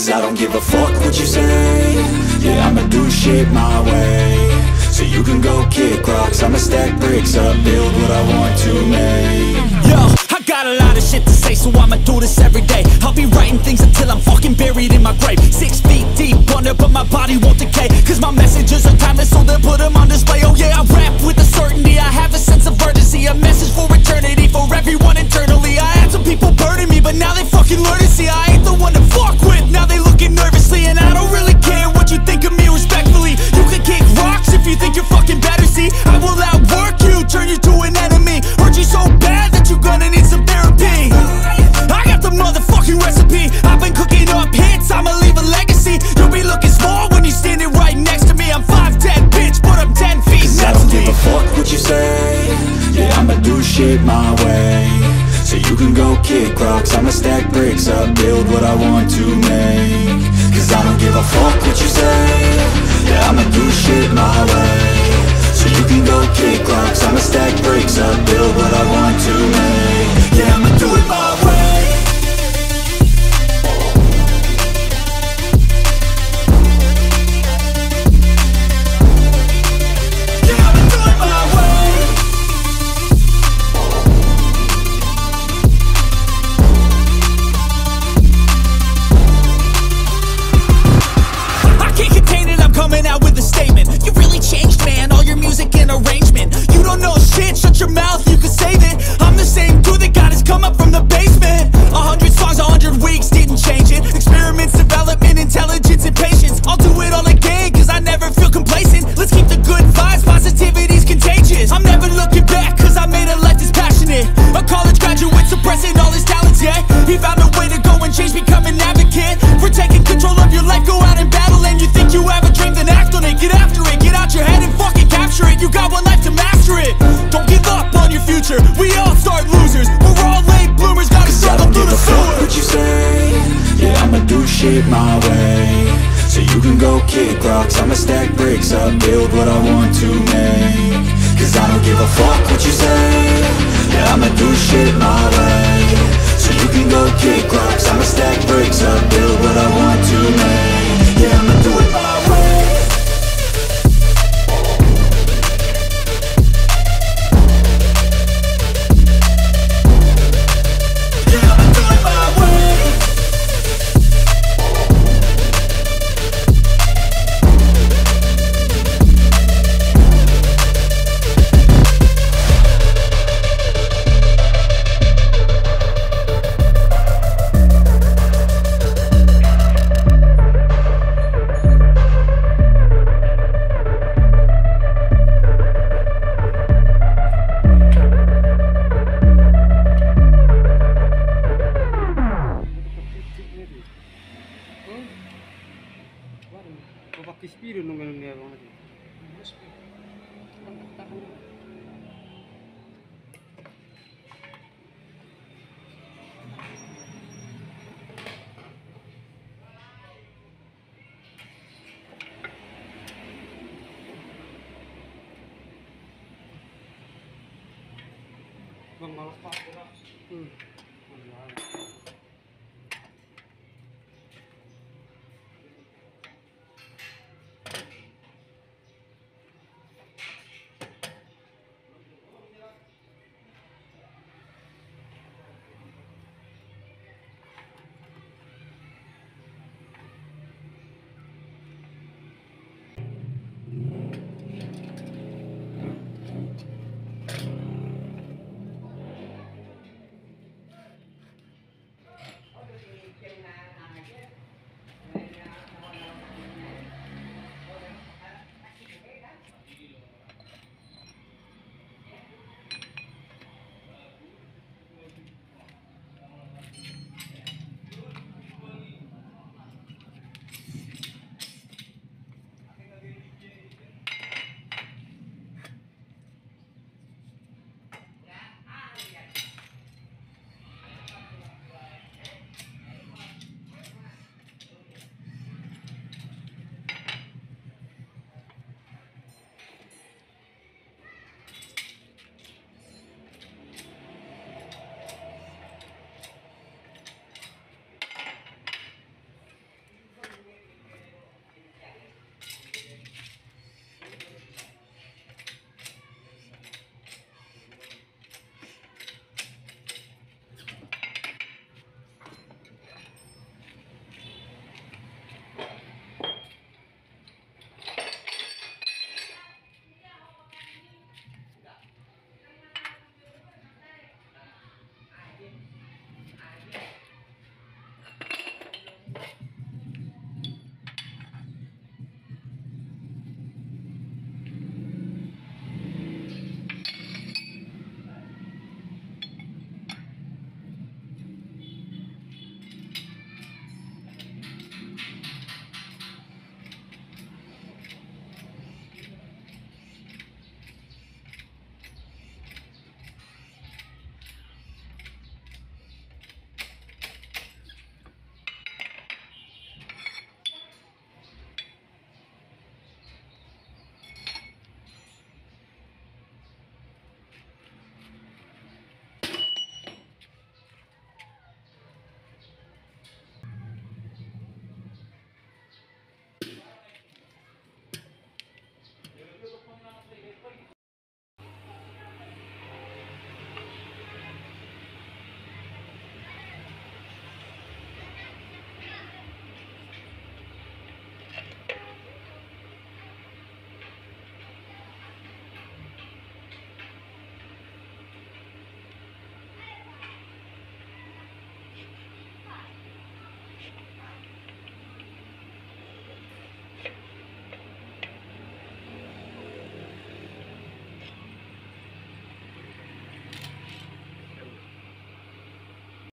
Cause I don't give a fuck what you say. Yeah, I'ma do shit my way. So you can go kick rocks, I'ma stack bricks up, build what I want to make. Yo, I got a lot of shit to say, so I'ma do this every day. I'll be writing things until I'm fucking buried in my grave. 6 feet deep under, but my body won't decay. Cause my messages are timeless, so they'll put them on display. Oh yeah, I rap with a certainty, I have a sense of urgency. A message for eternity, for everyone internally. I had some people burning me, but now they fucking learn to see I ain't the one to fuck with, now they looking nervously. And I don't really care what you think of me, respectfully. You can kick rocks if you think you're fucking better, see. I will outwork you, turn you to an enemy. Hurt you so bad that you're gonna need some therapy. I got the motherfucking recipe. I've been cooking up hits, I'ma leave a legacy. You'll be looking small when you're standing right next to me. I'm 5'10", bitch, but I'm 10 feet. Cause I don't give a fuck what you say. Yeah, I'ma do shit my way. So you can go kick rocks, I'ma stack bricks up, build what I want to make. Cause I don't give a fuck what you say. Yeah, I'ma do shit my way. So you can go kick rocks, I'ma stack bricks up, build what I want to make. Yeah, I'ma do it my way. Yeah, I'ma do it my way. I can't contain it, I'm coming out with a statement. You really changed, man, all your music and arrangement. You don't know shit, shut your mouth, you can save it. I'm the same dude that got his come up from the basement. 100 songs, 100 weeks, didn't change it. Experiments, development, intelligence, and patience. I'll do it all again, cause I never feel complacent. Let's keep the good vibes, positivity's contagious. I'm never looking back, cause I made a life that's passionate. A college graduate suppressing all his talents, yeah. He found a way to go and change, become an advocate. For taking control of your life, go out and battle. And you think you have a dream, then act on it. Get after it, get out your head and fucking capture it. You got one life to master it. Don't give up on your future, we all start losers. We're all late bloomers, gotta struggle through the sewer. What you say? Yeah, I'ma do shit my way. So you can go kick rocks, I'ma stack bricks up, build what I want to make. Cause I don't give a fuck what you say. Yeah, I'ma do shit my way. So you can go kick rocks, I'ma stack bricks up, build what I want to make. Yeah, I'ma do it my way. Yeah, I'ma do it my way. Pakai spiru nung ganun nga mga bang malas pa.